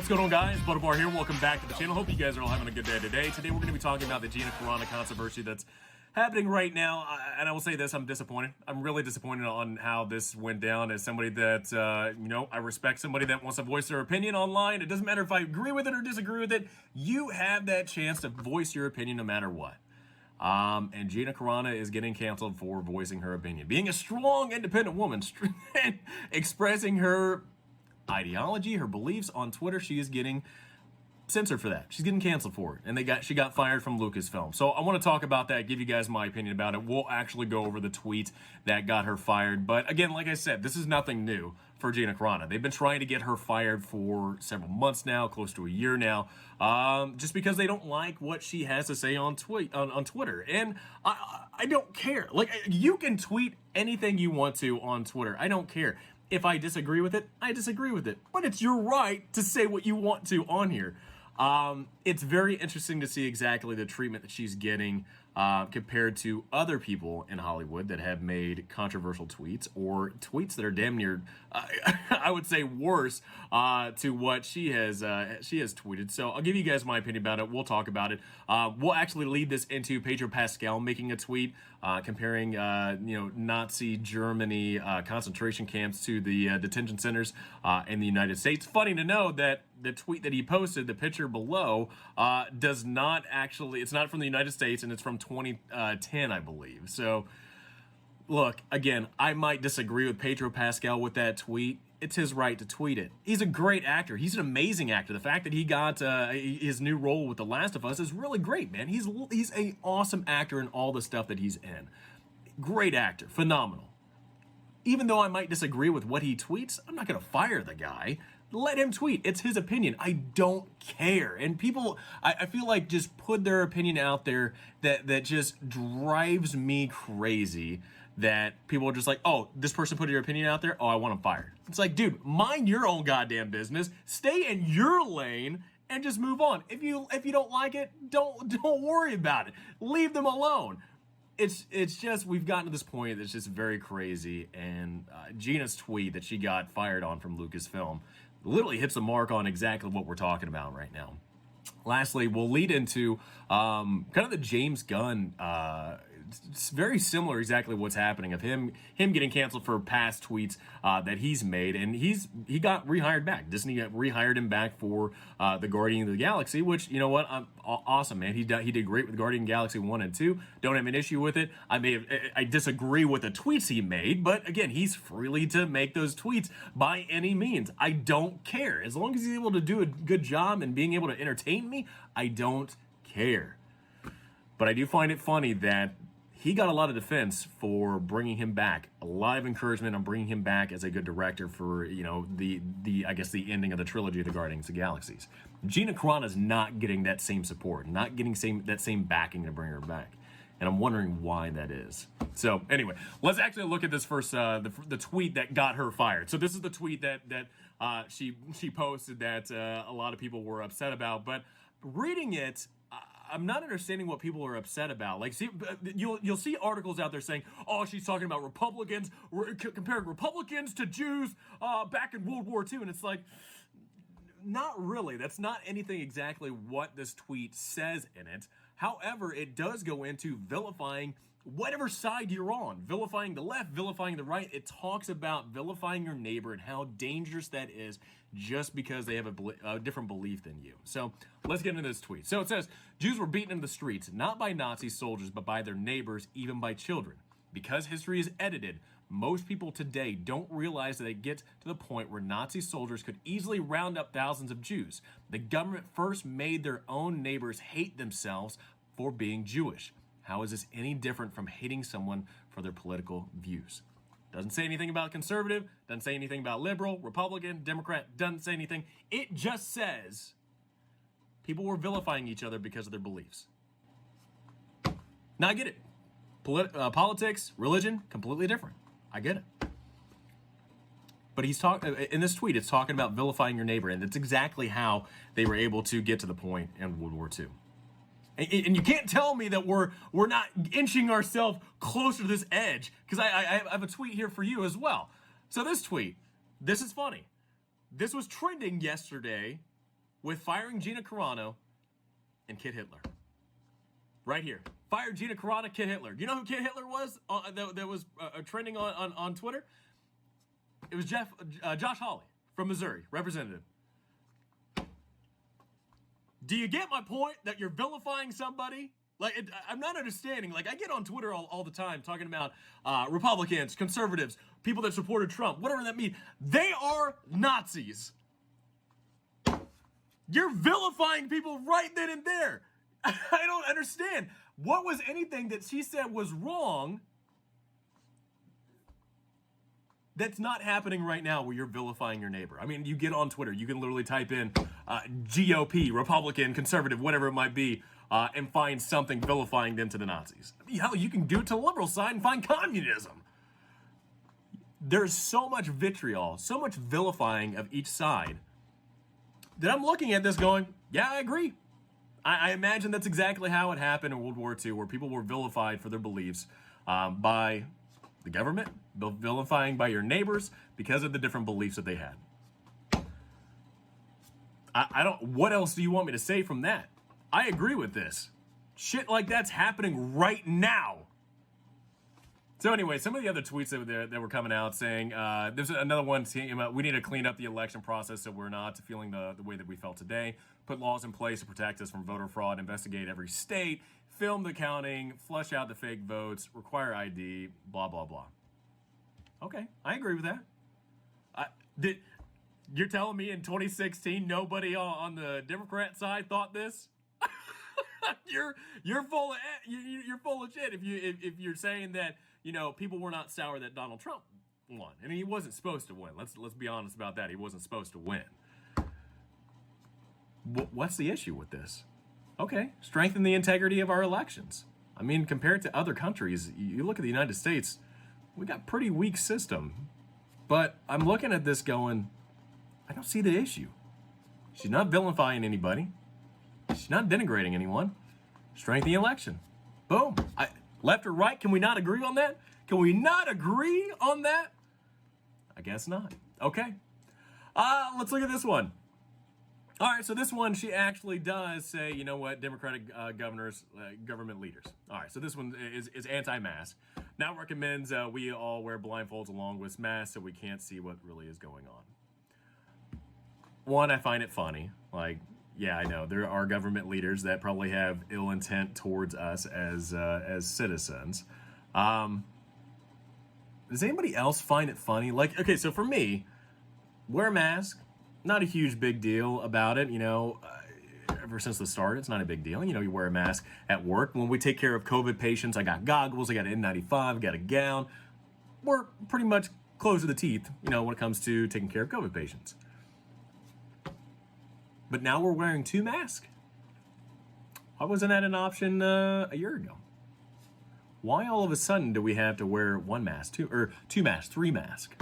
What's going on, guys? Butterbar here. Welcome back to the channel. Hope you guys are all having a good day today. Today we're going to be talking about the Gina Carano controversy that's happening right now. And I will say this, I'm disappointed. I'm really disappointed on how this went down. As somebody that, I respect somebody that wants to voice their opinion online. It doesn't matter if I agree with it or disagree with it. You have that chance to voice your opinion no matter what. And Gina Carano is getting canceled for voicing her opinion. Being a strong, independent woman, expressing her ideology, her beliefs on Twitter, she is getting censored for that. She's getting canceled for it. And she got fired from Lucasfilm. So I want to talk about that, give you guys my opinion about it. We'll actually go over the tweet that got her fired. But again, like I said, this is nothing new for Gina Carano. They've been trying to get her fired for several months now, close to a year now, just because they don't like what she has to say on Twitter. And I don't care. Like, you can tweet anything you want to on Twitter. I don't care. If I disagree with it, I disagree with it. But it's your right to say what you want to on here. It's very interesting to see exactly the treatment that she's getting compared to other people in Hollywood that have made controversial tweets or tweets that are damn near, I would say, worse to what she has tweeted. So I'll give you guys my opinion about it. We'll talk about it. We'll actually lead this into Pedro Pascal making a tweet comparing, Nazi Germany concentration camps to the detention centers in the United States. Funny to know that the tweet that he posted, the picture below, does not actually, it's not from the United States, and it's from 2010, I believe. So, look, again, I might disagree with Pedro Pascal with that tweet. It's his right to tweet it. He's a great actor. He's an amazing actor. The fact that he got his new role with The Last of Us is really great, man. He's an awesome actor in all the stuff that he's in. Great actor. Phenomenal. Even though I might disagree with what he tweets, I'm not going to fire the guy. Let him tweet. It's his opinion. I don't care. And people, I feel like, just put their opinion out there that just drives me crazy. That people are just like, oh, this person put your opinion out there. Oh, I want him fired. It's like, dude, mind your own goddamn business. Stay in your lane and just move on. If you don't like it, don't worry about it. Leave them alone. It's just, we've gotten to this point that's just very crazy. And Gina's tweet that she got fired on from Lucasfilm literally hits the mark on exactly what we're talking about right now. Lastly, we'll lead into kind of the James Gunn. It's very similar, exactly what's happening, of him getting canceled for past tweets that he's made, and he got rehired back. Disney rehired him back for the Guardian of the Galaxy, which, you know what, awesome, man. He did great with Guardian of the Galaxy 1 and 2. Don't have an issue with it. I disagree with the tweets he made, but again, he's freely to make those tweets by any means. I don't care. As long as he's able to do a good job and being able to entertain me, I don't care. But I do find it funny that he got a lot of defense for bringing him back, a lot of encouragement on bringing him back as a good director for, the ending of the trilogy of the Guardians of the Galaxies. Gina Carano is not getting that same support, not getting that same backing to bring her back. And I'm wondering why that is. So anyway, let's actually look at this first, the tweet that got her fired. So this is the tweet that she posted that a lot of people were upset about. But reading it, I'm not understanding what people are upset about. Like, see, you'll see articles out there saying, "Oh, she's talking about Republicans, comparing Republicans to Jews back in World War II," and it's like, not really. That's not anything exactly what this tweet says in it. However, it does go into vilifying whatever side you're on, vilifying the left, vilifying the right. It talks about vilifying your neighbor and how dangerous that is just because they have a different belief than you. So let's get into this tweet. So it says, Jews were beaten in the streets, not by Nazi soldiers, but by their neighbors, even by children. Because history is edited, most people today don't realize that it gets to the point where Nazi soldiers could easily round up thousands of Jews. The government first made their own neighbors hate themselves for being Jewish. How is this any different from hating someone for their political views? Doesn't say anything about conservative, doesn't say anything about liberal, Republican, Democrat, doesn't say anything. It just says people were vilifying each other because of their beliefs. Now I get it. Politics, religion, completely different. I get it. But he's talking in this tweet, it's talking about vilifying your neighbor, and that's exactly how they were able to get to the point in World War II. And you can't tell me that we're not inching ourselves closer to this edge, because I have a tweet here for you as well. So this tweet, this is funny. This was trending yesterday with firing Gina Carano and Kid Hitler. Right here. Fire Gina Carano, Kid Hitler. You know who Kid Hitler was that was trending on Twitter? It was Josh Hawley from Missouri, representative. Do you get my point that you're vilifying somebody? Like, I'm not understanding. Like, I get on Twitter all the time talking about Republicans, conservatives, people that supported Trump, whatever that means. They are Nazis. You're vilifying people right then and there. I don't understand. What was anything that she said was wrong that's not happening right now where you're vilifying your neighbor? I mean, you get on Twitter, you can literally type in GOP, Republican, conservative, whatever it might be, and find something vilifying them to the Nazis. I mean, hell, you can do it to the liberal side and find communism. There's so much vitriol, so much vilifying of each side that I'm looking at this going, yeah, I agree. I imagine that's exactly how it happened in World War II, where people were vilified for their beliefs by the government, vilifying by your neighbors because of the different beliefs that they had. I don't, what else do you want me to say from that? I agree with this. Shit like that's happening right now. So anyway, some of the other tweets that were coming out saying, there's another one saying about we need to clean up the election process so we're not feeling the way that we felt today, put laws in place to protect us from voter fraud, investigate every state, film the counting, flush out the fake votes, require ID, blah, blah, blah. Okay, I agree with that. You're telling me in 2016 nobody on the Democrat side thought this? you're full of shit if you're saying that, you know, people were not sour that Donald Trump won. I mean, he wasn't supposed to win. Let's be honest about that. He wasn't supposed to win. What's the issue with this? Okay, strengthen the integrity of our elections. I mean, compared to other countries, you look at the United States, we got pretty weak system. But I'm looking at this going, I don't see the issue. She's not vilifying anybody. She's not denigrating anyone. Strengthen the election. Boom. Left or right, can we not agree on that? Can we not agree on that? I guess not. Okay. Let's look at this one. All right, so this one, she actually does say, you know what, Democratic governors, government leaders. All right, so this one is anti-mask. Now recommends we all wear blindfolds along with masks so we can't see what really is going on. One, I find it funny. Like, yeah, I know there are government leaders that probably have ill intent towards us as citizens. Does anybody else find it funny? Like, okay, so for me, wear a mask. Not a huge big deal about it, you know, ever since the start, it's not a big deal. You know, you wear a mask at work. When we take care of COVID patients, I got goggles, I got an N95, I got a gown. We're pretty much close to the teeth, you know, when it comes to taking care of COVID patients. But now we're wearing 2 masks. Why wasn't that an option a year ago? Why all of a sudden do we have to wear 1 mask, 2 masks, 3 masks?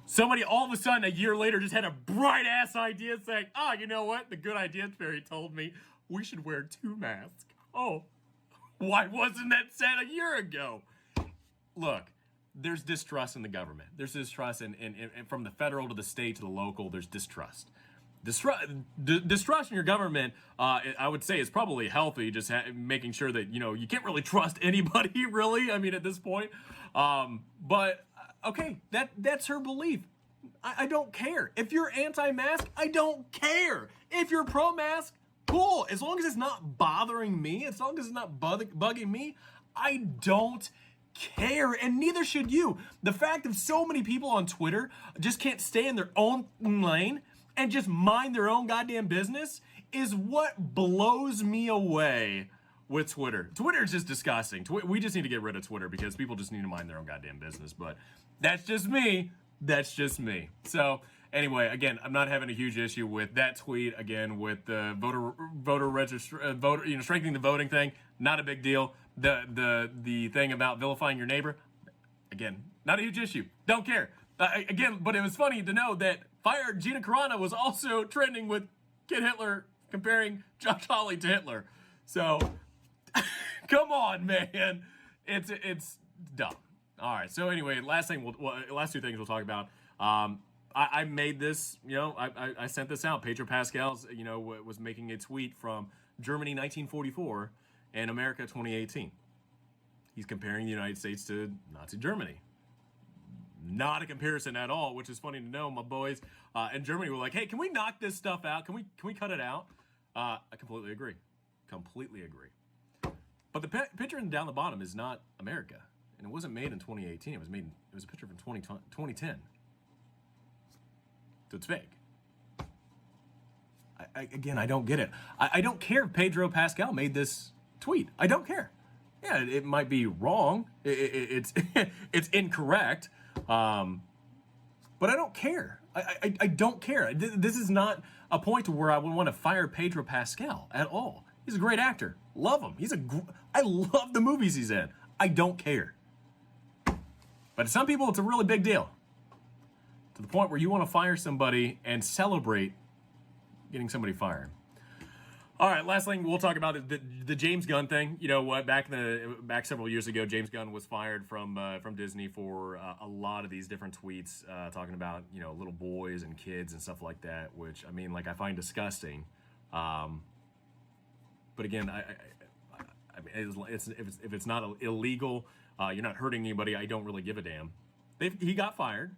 Somebody all of a sudden a year later just had a bright ass idea saying, oh, you know what? The good idea fairy told me we should wear 2 masks. Oh, why wasn't that said a year ago? Look, there's distrust in the government. There's distrust in from the federal to the state to the local, there's distrust. Distrust in your government, I would say, is probably healthy, just making sure that, you know, you can't really trust anybody, really, I mean, at this point. But okay, that's her belief. I don't care. If you're anti-mask, I don't care. If you're pro-mask, cool. As long as it's not bothering me, as long as it's not bugging me, I don't care, and neither should you. The fact that so many people on Twitter just can't stay in their own lane and just mind their own goddamn business is what blows me away with Twitter. Twitter is just disgusting. We just need to get rid of Twitter because people just need to mind their own goddamn business. But that's just me. That's just me. So anyway, again, I'm not having a huge issue with that tweet. Again, with the strengthening the voting thing, not a big deal. The thing about vilifying your neighbor, again, not a huge issue. Don't care. Again, but it was funny to know that fired Gina Carano was also trending with Kid Hitler, comparing Josh Hawley to Hitler. So, come on, man. It's dumb. All right. So anyway, last 2 things we'll talk about. I made this, I sent this out. Pedro Pascal's, was making a tweet from Germany 1944 and America 2018. He's comparing the United States to Nazi Germany. Not a comparison at all, which is funny to know. My boys in Germany were like, "Hey, can we knock this stuff out? Can we cut it out?" I completely agree. Completely agree. But the picture down the bottom is not America, and it wasn't made in 2018. It was a picture from 2010. So it's fake. Again, I don't get it. I don't care if Pedro Pascal made this tweet. I don't care. Yeah, it might be wrong. It's it's incorrect. But I don't care. I don't care. This is not a point to where I would want to fire Pedro Pascal at all. He's a great actor. Love him. I love the movies he's in. I don't care. But to some people, it's a really big deal. To the point where you want to fire somebody and celebrate getting somebody fired. All right, last thing we'll talk about is the James Gunn thing. You know what? Back several years ago, James Gunn was fired from Disney for a lot of these different tweets talking about little boys and kids and stuff like that, which I find disgusting. But again, if it's not illegal, you're not hurting anybody. I don't really give a damn. He got fired.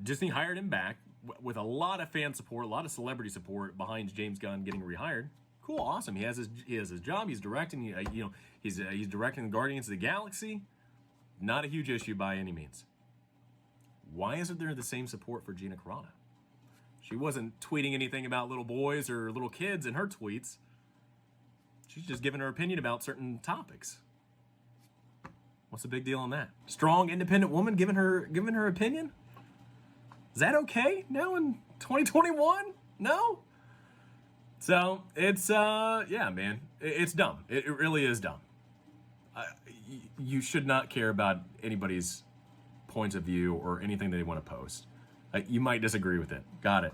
Disney hired him back with a lot of fan support, a lot of celebrity support behind James Gunn getting rehired. Cool, awesome. He has his job. He's directing. He's directing the Guardians of the Galaxy. Not a huge issue by any means. Why isn't there the same support for Gina Carano? She wasn't tweeting anything about little boys or little kids in her tweets. She's just giving her opinion about certain topics. What's the big deal on that? Strong, independent woman giving her opinion? Is that okay now in 2021? No? So, it's, yeah, man. It's dumb. It really is dumb. You should not care about anybody's points of view or anything that they want to post. You might disagree with it. Got it.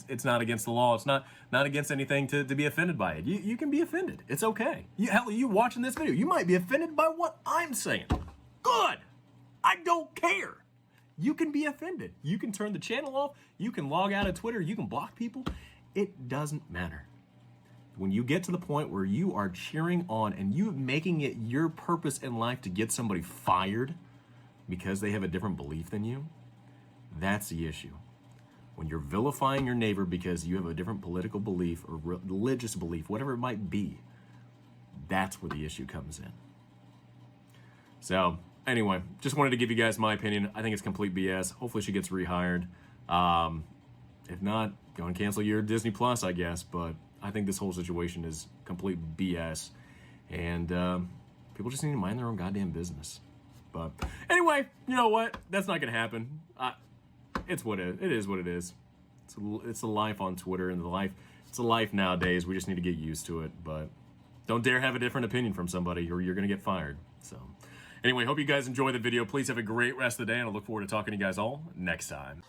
It's not against the law. It's not against anything to be offended by it. You can be offended. It's okay. Hell, you watching this video, you might be offended by what I'm saying. Good. I don't care. You can be offended. You can turn the channel off. You can log out of Twitter. You can block people. It doesn't matter. When you get to the point where you are cheering on and you making it your purpose in life to get somebody fired because they have a different belief than you, that's the issue. When you're vilifying your neighbor because you have a different political belief or religious belief, whatever it might be, that's where the issue comes in. So, anyway, just wanted to give you guys my opinion. I think it's complete BS. Hopefully she gets rehired. If not, go and cancel your DisneyPlus, I guess. But I think this whole situation is complete BS. And people just need to mind their own goddamn business. But anyway, you know what? That's not going to happen. It is what it is. It's a life on Twitter, and it's a life nowadays. We just need to get used to it. But don't dare have a different opinion from somebody, or you're going to get fired. So anyway, hope you guys enjoy the video. Please have a great rest of the day, and I look forward to talking to you guys all next time.